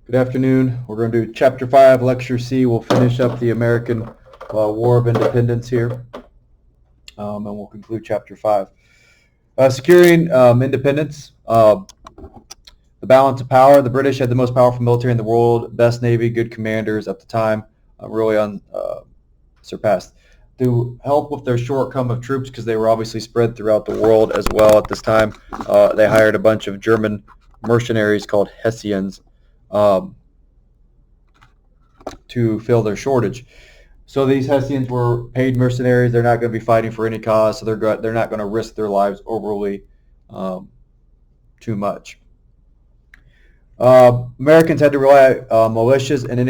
Good afternoon. We're going to do Chapter 5, Lecture C. We'll finish up the American War of Independence here, and we'll conclude Chapter 5. Securing independence, the balance of power. The British had the most powerful military in the world, best navy, good commanders at the time, really unsurpassed. To help with their shortcoming of troops, because they were obviously spread throughout the world as well at this time, they hired a bunch of German mercenaries called Hessians to fill their shortage. So these Hessians were paid mercenaries. They're not going to be fighting for any cause, so they're not going to risk their lives overly too much. Americans had to rely on militias and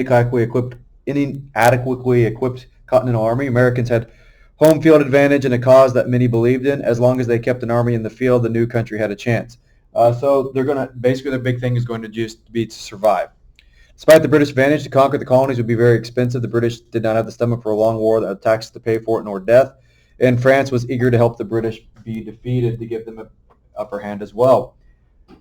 inadequately equipped Continental Army. Americans had home field advantage in a cause that many believed in. As long as they kept an army in the field, the new country had a chance. So they're going to basically the big thing is going to just be to survive. Despite the British advantage, to conquer the colonies would be very expensive. The British did not have the stomach for a long war that had taxes to pay for it nor death. And France was eager to help the British be defeated to give them an upper hand as well.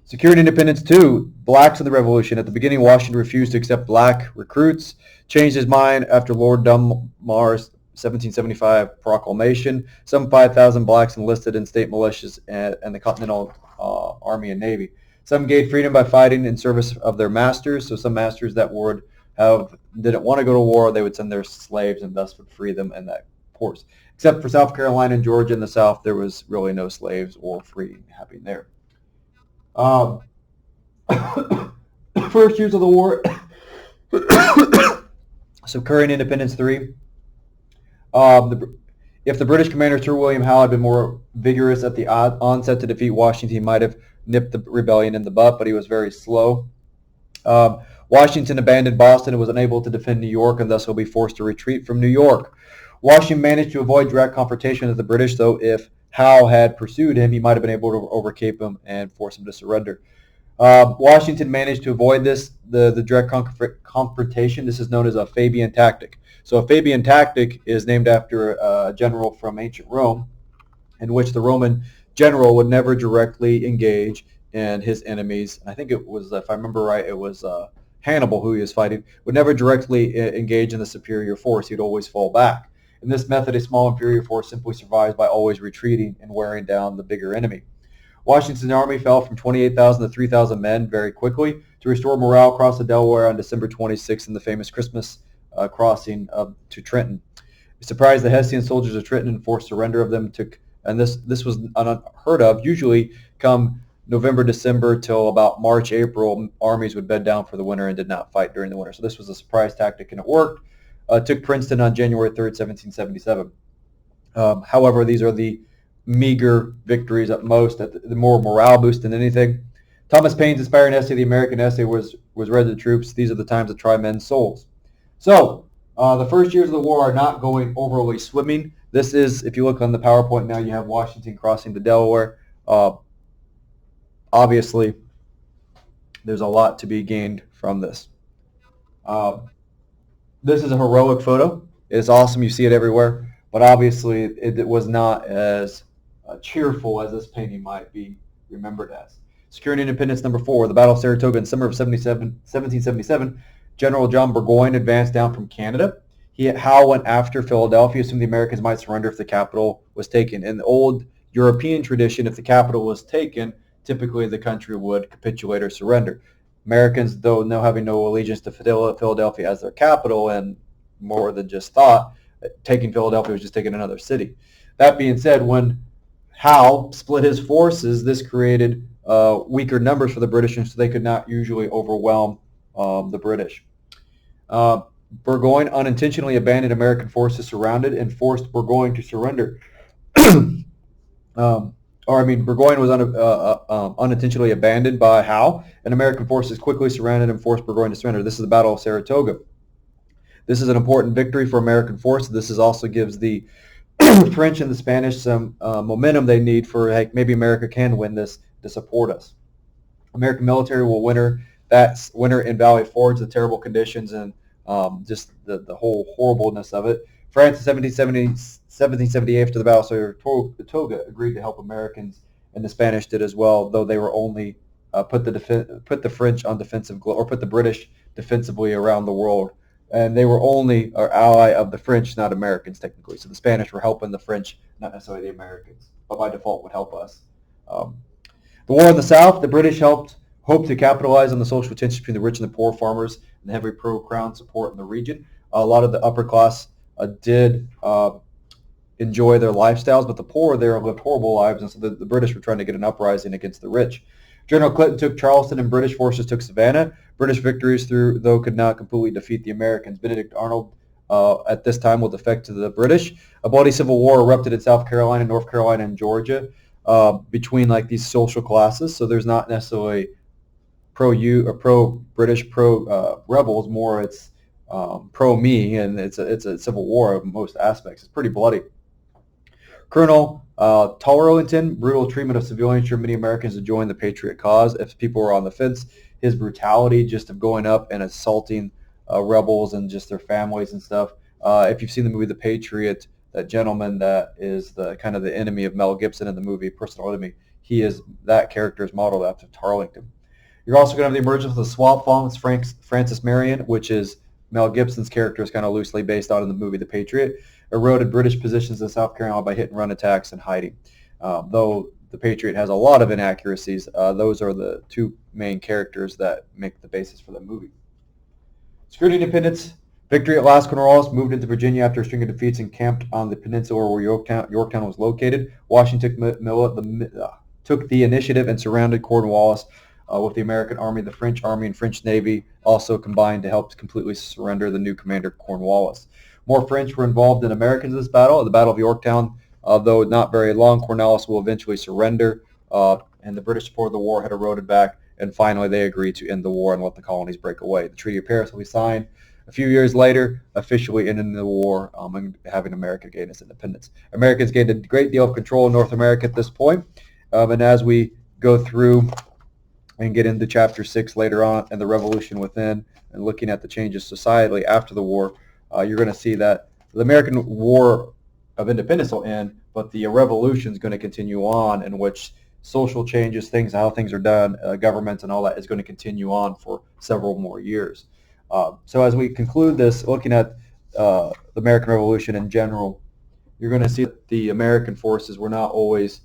Securing independence too. Blacks in the Revolution. At the beginning, Washington refused to accept black recruits, changed his mind after Lord Dunmar's 1775 proclamation. Some 5,000 blacks enlisted in state militias and the Continental Army and Navy. Some gained freedom by fighting in service of their masters. So some masters that didn't want to go to war, they would send their slaves and thus would free them in that course. Except for South Carolina and Georgia in the South, there was really no slaves or free happening there. First years of the war. Securing independence 3. If the British commander Sir William Howe had been more vigorous at the onset to defeat Washington, he might have nipped the rebellion in the butt, but he was very slow. Washington abandoned Boston and was unable to defend New York, and thus will be forced to retreat from New York. Washington managed to avoid direct confrontation with the British, though if Howe had pursued him, he might have been able to overcome him and force him to surrender. Washington managed to avoid the direct confrontation. This is known as a Fabian tactic. So a Fabian tactic is named after a general from ancient Rome, in which the Roman general would never directly engage in his enemies. I think it was, if I remember right, it was Hannibal who he was fighting, would never directly engage in the superior force. He'd always fall back. In this method, a small inferior force simply survives by always retreating and wearing down the bigger enemy. Washington's army fell from 28,000 to 3,000 men very quickly. To restore morale, crossed the Delaware on December 26th in the famous Christmas crossing to Trenton. It surprised the Hessian soldiers of Trenton and forced surrender of them. And this was unheard of. Usually come November, December till about March, April, armies would bed down for the winter and did not fight during the winter. So this was a surprise tactic and it worked. Took Princeton on January 3rd, 1777. However, these are the meager victories at most, the more morale boost than anything. Thomas Paine's inspiring essay, The American Essay, was read to the troops. These are the times that try men's souls. So the first years of the war are not going overly swimming. This is, if you look on the PowerPoint now, you have Washington crossing the Delaware. Obviously, there's a lot to be gained from this. This is a heroic photo. It's awesome. You see it everywhere. But obviously, it was not as cheerful as this painting might be remembered as. Securing independence number 4, the Battle of Saratoga in summer of 1777. General John Burgoyne advanced down from Canada. Howe went after Philadelphia, assuming the Americans might surrender if the capital was taken. In the old European tradition, if the capital was taken, typically the country would capitulate or surrender. Americans, though having no allegiance to Philadelphia as their capital and more than just thought, taking Philadelphia was just taking another city. That being said, when Howe split his forces, this created weaker numbers for the British, and so they could not usually overwhelm the British. Burgoyne unintentionally abandoned American forces surrounded and forced Burgoyne to surrender. Burgoyne was unintentionally abandoned by Howe, and American forces quickly surrounded and forced Burgoyne to surrender. This is the Battle of Saratoga. This is an important victory for American forces. This also gives the French and the Spanish some momentum they need for, hey, maybe America can win this to support us. American military will winter in Valley Forge, the terrible conditions and just the whole horribleness of it. France in 1778 after the Battle of Saratoga agreed to help Americans, and the Spanish did as well, though they were only put the French on defensive or put the British defensively around the world. And they were only an ally of the French, not Americans technically. So the Spanish were helping the French, not necessarily the Americans, but by default would help us. Um, the war in the South, the British hoped to capitalize on the social tension between the rich and the poor farmers and the heavy pro-crown support in the region. A lot of the upper class did enjoy their lifestyles, but the poor there lived horrible lives, and so the British were trying to get an uprising against the rich. General Clinton took Charleston, and British forces took Savannah. British victories, though, could not completely defeat the Americans. Benedict Arnold at this time will defect to the British. A bloody civil war erupted in South Carolina, North Carolina, and Georgia between like these social classes. So there's not necessarily pro-British, pro-rebels. More it's pro-me, and it's a civil war of most aspects. It's pretty bloody. Colonel Tarleton, brutal treatment of civilians drew many Americans to join the Patriot cause. If people were on the fence, his brutality just of going up and assaulting rebels and just their families and stuff. If you've seen the movie The Patriot, that gentleman that is the kind of the enemy of Mel Gibson in the movie Personal Enemy, that character is modeled after Tarleton. You're also going to have the emergence of the swamp fonts, Francis Marion, which is Mel Gibson's character is kind of loosely based on in the movie The Patriot. Eroded British positions in South Carolina by hit-and-run attacks and hiding. Though The Patriot has a lot of inaccuracies, those are the two main characters that make the basis for the movie. Security independence. Victory at last. Cornwallis moved into Virginia after a string of defeats and camped on the peninsula where Yorktown was located. Washington took the initiative and surrounded Cornwallis with the American Army. The French Army and French Navy also combined to help completely surrender the new commander, Cornwallis. More French were involved than Americans in this battle. At the Battle of Yorktown, though not very long, Cornwallis will eventually surrender, and the British support of the war had eroded back, and finally they agreed to end the war and let the colonies break away. The Treaty of Paris will be signed a few years later, officially ending the war and having America gain its independence. Americans gained a great deal of control in North America at this point, and as we go through and get into Chapter 6 later on and the revolution within and looking at the changes societally after the war, you're going to see that the American War of Independence will end, but the revolution is going to continue on, in which social changes, how things are done, governments and all that is going to continue on for several more years. So as we conclude this, looking at the American Revolution in general, you're going to see that the American forces were not always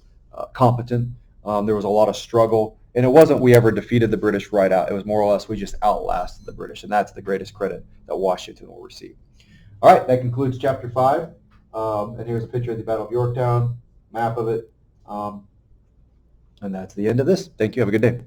competent. There was a lot of struggle, and it wasn't we ever defeated the British right out. It was more or less we just outlasted the British, and that's the greatest credit that Washington will receive. All right, that concludes Chapter 5. And here's a picture of the Battle of Yorktown, map of it. And that's the end of this. Thank you. Have a good day.